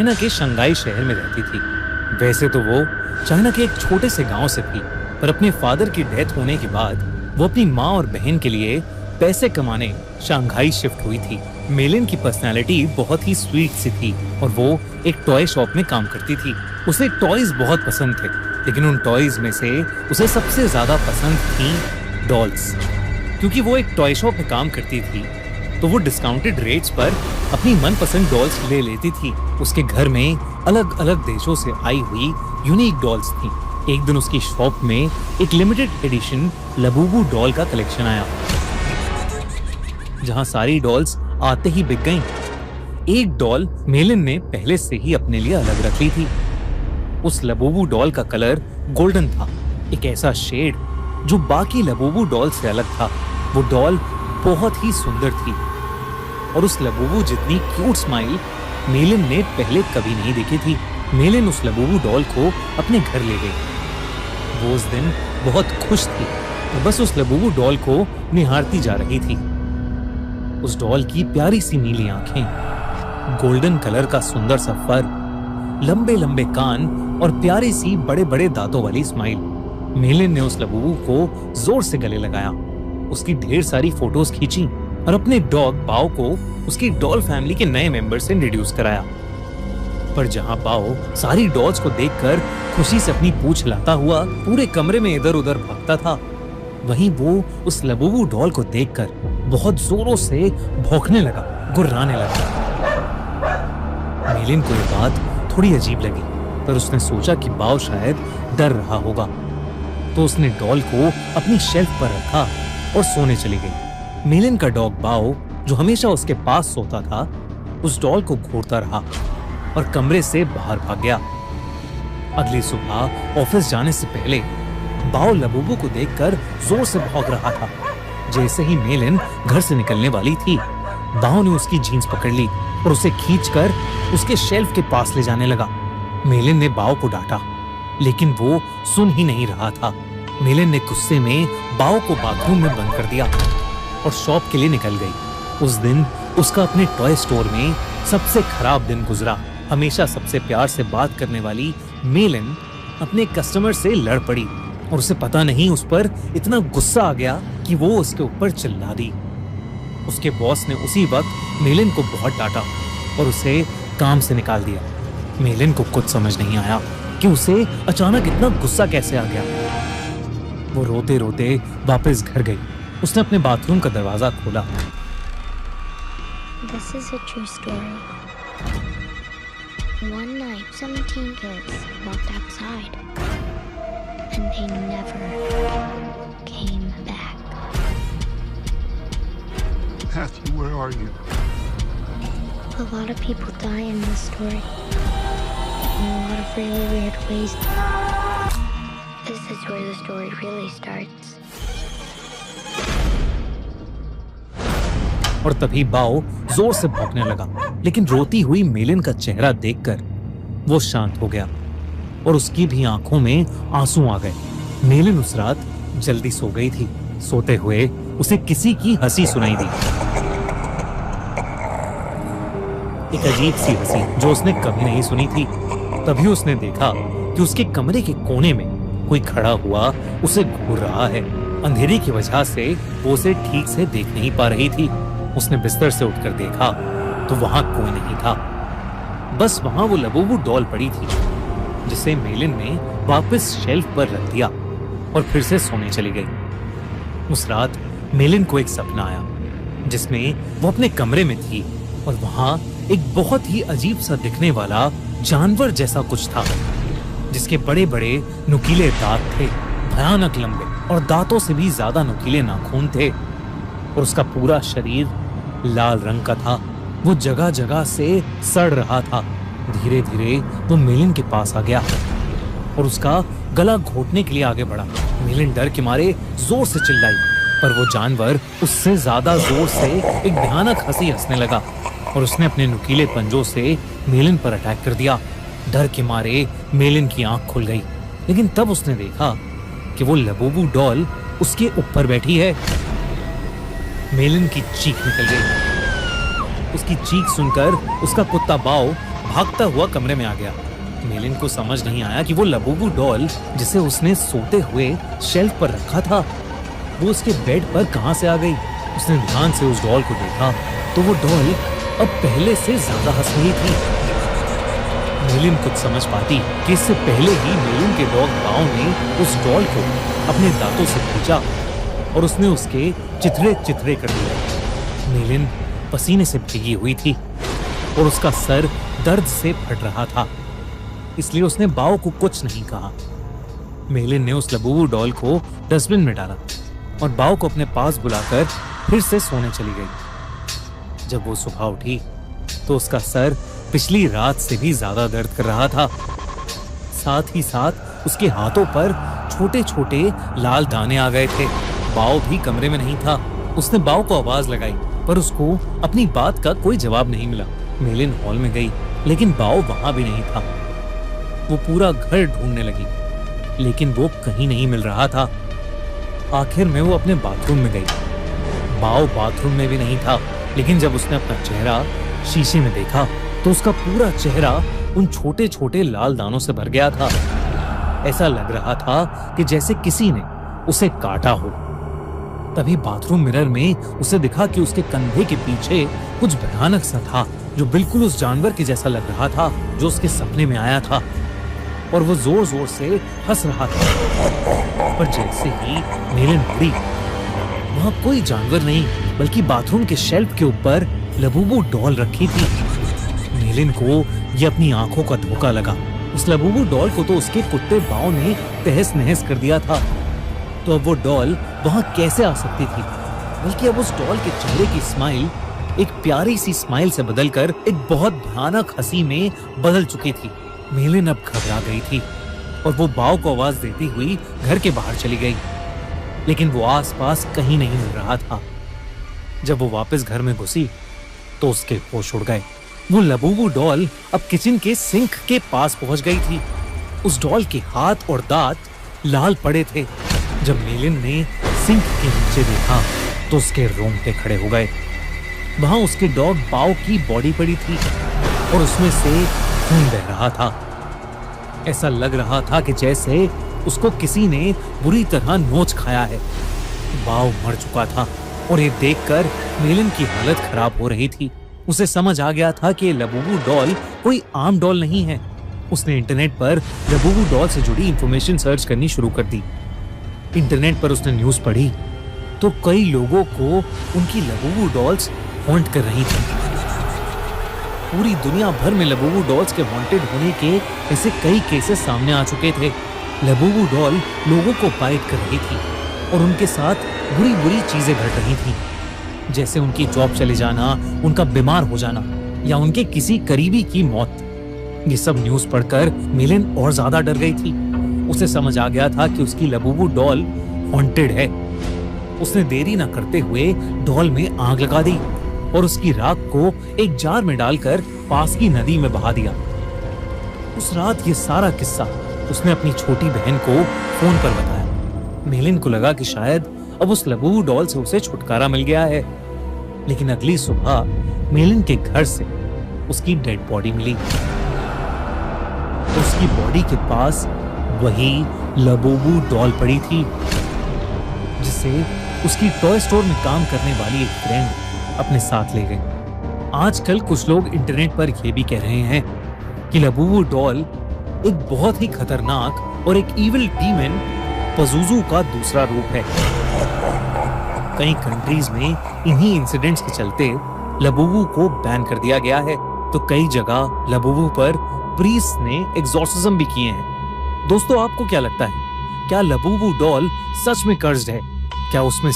China के Shanghai शहर में रहती थी। वैसे तो वो चाइना के एक छोटे से गांव से थी, पर अपने फादर की डेथ होने के बाद वो अपनी माँ और बहन के लिए पैसे कमाने शंघाई शिफ्ट हुई थी। मेलिन की पर्सनालिटी बहुत ही स्वीट सी थी और वो एक टॉय शॉप में काम करती थी। उसे टॉयज बहुत पसंद थे, लेकिन उन टॉयज में से उसे सबसे ज्यादा पसंद थी डॉल्स। क्योंकि वो एक टॉय शॉप में काम करती थी, तो वो डिस्काउंटेड रेट्स पर अपनी मनपसंद डॉल्स ले लेती थी। उसके घर में अलग अलग देशों से आई हुई यूनिक डॉल्स थी। एक दिन उसकी शॉप में एक लिमिटेड एडिशन लबूबू डॉल का कलेक्शन आया, जहां सारी डॉल्स आते ही बिक गईं। एक डॉल मेलिन ने पहले से ही अपने लिए अलग रख ली थी। उस लबूबू डॉल का कलर गोल्डन था, एक ऐसा शेड जो बाकी लबूबू डॉल से अलग था। वो डॉल बहुत ही सुंदर थी और उस लबूबू जितनी क्यूट स्माइल मेलिन ने पहले कभी नहीं देखी थी। मेलिन उस लबूबू डॉल को अपने घर ले गई। वो उस दिन बहुत खुश थी और बस उस लबूबू डॉल को निहारती जा रही थी। उस डॉल की प्यारी सी नीली आंखें, गोल्डन कलर का सुंदर सा फर, लंबे लंबे कान और प्यारी सी बड़े बड़े दांतों वाली स्माइल। मेलिन ने उस लबूबू को जोर से गले लगाया, उसकी ढेर सारी फोटोज खींची और अपने डॉग बाओ को उसकी डॉल फैमिली के नए मेंबर से इंट्रोड्यूस कराया। पर जहां बाओ सारी डॉल्स को देखकर खुशी से अपनी पूंछ हिलाता हुआ पूरे कमरे में इधर उधर भागता था, वहीं वो उस लबूबू डॉल को देखकर बहुत जोरों से भौंकने लगा, गुर्राने लगा। मेलिन को ये बात थोड़ी अजीब लगी, पर उसने सोचा कि बाओ शायद डर रहा होगा, तो उसने डॉल को अपनी शेल्फ पर रखा और सोने चली गई। मेलिन का डॉग बाओ, जो हमेशा उसके पास सोता था, उस डॉल को घूरता रहा और कमरे से बाहर भाग गया। अगली सुबह ऑफिस जाने से पहले बाओ लबूबू को देखकर जोर से भौंक रहा था। जैसे ही मेलिन घर से निकलने वाली थी, बाओ ने उसकी जीन्स पकड़ ली और उसे खींचकर उसके शेल्फ के पास ले जाने लगा। मेलिन ने बाओ को डांटा, लेकिन वो सुन ही नहीं रहा था। मेलिन ने गुस्से में बाओ को बाथरूम में बंद कर दिया और शॉप के लिए निकल गई। उस दिन उसका अपने टॉय स्टोर में सबसे खराब दिन गुजरा। हमेशा सबसे प्यार से बात करने वाली मेलिन अपने कस्टमर से लड़ पड़ी और उसे पता नहीं उस पर इतना गुस्सा आ गया कि वो उसके ऊपर चिल्ला दी। उसके बॉस ने उसी वक्त मेलिन को बहुत डांटा और उसे काम से निकाल दिया। मेलिन को कुछ समझ नहीं आया कि उसे अचानक इतना गुस्सा कैसे आ गया। वो रोते रोते वापस घर गई। उसने अपने बाथरूम का दरवाजा खोला। This is a true story. One night, some teen kids walked outside, and they never came back. Matthew, where are you? A lot of people die in this story, in a lot of really weird ways. This is where the story really starts. और तभी बाओ जोर से भौंकने लगा, लेकिन रोती हुई मेलिन का चेहरा देखकर वो शांत हो गया और उसकी भी आंखों में आंसू आ गए। मेलिन उस रात जल्दी सो गई थी। सोते हुए उसे किसी की हंसी सुनाई दी, एक अजीब सी हंसी जो उसने कभी नहीं सुनी थी। तभी उसने देखा कि उसके कमरे के कोने में कोई खड़ा हुआ उसे घूर रहा है। अंधेरे की वजह से वो उसे ठीक से देख नहीं पा रही थी। उसने बिस्तर से उठकर देखा तो वहां कोई नहीं था, बस वहां वो लबूबू डॉल पड़ी थी, जिसे मेलिन ने वापस शेल्फ पर रख दिया और फिर से सोने चली गई। उस रात मेलिन को एक सपना आया जिसमें वो अपने कमरे में थी और वहां एक बहुत ही अजीब सा दिखने वाला जानवर जैसा कुछ था, जिसके बड़े बड़े नुकीले दांत थे, भयानक लंबे और दांतों से भी ज्यादा नुकीले नाखून थे, और उसका पूरा शरीर लाल रंग का था। वो जगह जगह से सड़ रहा था। धीरे धीरे वो मेलिन के पास आ गया और उसका गला घोटने के लिए आगे बढ़ा। मेलिन डर के मारे जोर से चिल्लाई, पर वो जानवर उससे ज्यादा जोर से एक भयानक हंसी हंसने लगा और उसने अपने नुकीले पंजों से मेलिन पर अटैक कर दिया। डर के मारे मेलिन की आंख खुल गई, लेकिन तब उसने देखा कि वो लबूबू डॉल उसके ऊपर बैठी है। मेलिन की चीख निकल गई। उसकी चीख सुनकर उसका कुत्ता बाओ भागता हुआ कमरे में आ गया। मेलिन को समझ नहीं आया कि वो लबूबू डॉल जिसे उसने सोते हुए शेल्फ पर रखा था, वो उसके बेड पर कहां से आ गई। उसने ध्यान से उस डॉल को देखा तो वो डॉल अब पहले से ज्यादा हंस रही थी। मेलिन कुछ समझ पाती कि इससे पहले ही मेलिन के डॉग बाव ने उस डॉल को अपने दांतों से खींचा और उसने उसके चिथड़े चिथड़े कर दिए। मेलिन पसीने से भीगी हुई थी और उसका सर दर्द से फट रहा था, इसलिए उसने बाव को कुछ नहीं कहा। मेलिन ने उस लबूबू डॉल को डस्टबिन में डाला और बाव को अपने पास बुलाकर फिर से सोने चली गई। जब वो सुबह उठी तो उसका सर पिछली रात से भी ज्यादा दर्द कर रहा था। साथ ही साथ उसके हाथों पर छोटे छोटे लाल दाने आ गए थे। बाव भी कमरे में नहीं था। उसने बाव को आवाज लगाई पर उसको अपनी बात का कोई जवाब नहीं मिला। मेलिन हॉल में गई लेकिन बाव वहां भी नहीं था। वो पूरा घर ढूंढने लगी लेकिन वो कहीं नहीं मिल रहा था। आखिर में वो अपने बाथरूम में गई। बाव बाथरूम में भी नहीं था, लेकिन जब उसने अपना चेहरा शीशे में देखा तो उसका पूरा चेहरा उन छोटे छोटे लाल दानों से भर गया था। ऐसा लग रहा था कि जैसे किसी ने उसे काटा हो। तभी बाथरूम मिरर में उसे दिखा कि उसके कंधे के पीछे कुछ भयानक सा था जो बिल्कुल उस जानवर के जैसा लग रहा था जो उसके सपने में आया था, और वो जोर जोर से हंस रहा था। पर जैसे ही मेलिन मुड़ी, वहां कोई जानवर नहीं बल्कि बाथरूम के शेल्फ के ऊपर लबूबू डॉल रखी थी। मेलिन को ये अपनी आंखों का धोखा लगा। उस लबूबू डॉल को तो उसके कुत्ते बाव ने तहस नहस कर दिया था, तो अब वो डॉल वहां कैसे आ सकती थी। बल्कि अब उस डॉल के चेहरे की स्माइल एक प्यारी सी स्माइल से बदलकर एक बहुत भयानक हंसी में बदल चुकी थी। मेलिन अब घबरा गई थी और वो बाव को आवाज देती हुई घर के बाहर चली गई, लेकिन वो आसपास कहीं नहीं मिल रहा था। जब वो वापस घर में घुसी तो उसके होश उड़ गए। वो लबूबू डॉल अब किचन के सिंक के पास पहुंच गई थी। उस डॉल के हाथ और दांत लाल पड़े थे। जब मेलिन ने सिंक के नीचे देखा तो उसके रोंगटे खड़े हो गए। वहां उसके डॉग बाव की बॉडी पड़ी थी और उसमें से खून बह रहा था। ऐसा लग रहा था कि जैसे उसको किसी ने बुरी तरह नोच खाया है। बाव मर चुका था और ये देखकर मेलिन की हालत खराब हो रही थी। उसे समझ आ गया था कि लबूबू डॉल कोई आम डॉल नहीं है। उसने इंटरनेट पर लबूबू डॉल से जुड़ी इंफॉर्मेशन सर्च करनी शुरू कर दी। इंटरनेट पर उसने न्यूज़ पढ़ी तो कई लोगों को उनकी लबूबू डॉल्स हॉन्ट कर रही थी। पूरी दुनिया भर में लबूबू डॉल्स के हॉन्टेड होने के ऐसे कई केसेस सामने आ चुके थे। लबूबू डॉल लोगों को बाइट कर रही थी और उनके साथ बुरी बुरी चीजें घट रही थी, जैसे उनकी जॉब चले जाना, उनका बीमार हो जाना या उनके किसी करीबी की मौत। ये सब न्यूज़ पढ़कर मेलिन और ज्यादा डर गई थी। उसे समझ आ गया था कि उसकी लबूबू डॉल हॉन्टेड है। उसने देरी न करते हुए डॉल में आग लगा दी और उसकी राख को एक जार में डालकर पास की नदी में बहा दिया। उस रात ये सारा किस्सा उसने अपनी छोटी बहन को फोन पर बताया। मेलिन को लगा कि शायद अब उस लबूबू डॉल से उसे छुटकारा मिल गया है, लेकिन अगली सुबह मेलिन के घर से उसकी डेड बॉडी मिली। उसकी बॉडी के पास वही लबूबू डॉल पड़ी थी जिसे उसकी टॉय स्टोर में काम करने वाली एक फ्रेंड अपने साथ ले गई। आजकल कुछ लोग इंटरनेट पर यह भी कह रहे हैं कि लबूबू डॉल एक बहुत ही खतरनाक और एक इविल डीमन पज़ुज़ू का दूसरा रूप है। कई कंट्रीज में इन्हीं इंसिडेंट्स के चलते लबूबू को बैन कर दिया गया है, तो कई जगह लबूबू पर प्रीस्ट ने एग्जॉर्सिज्म भी किए हैं। दोस्तों, आपको क्या लगता है, क्या लबूबू डॉल सच में कर्स्ड है? क्या उसमें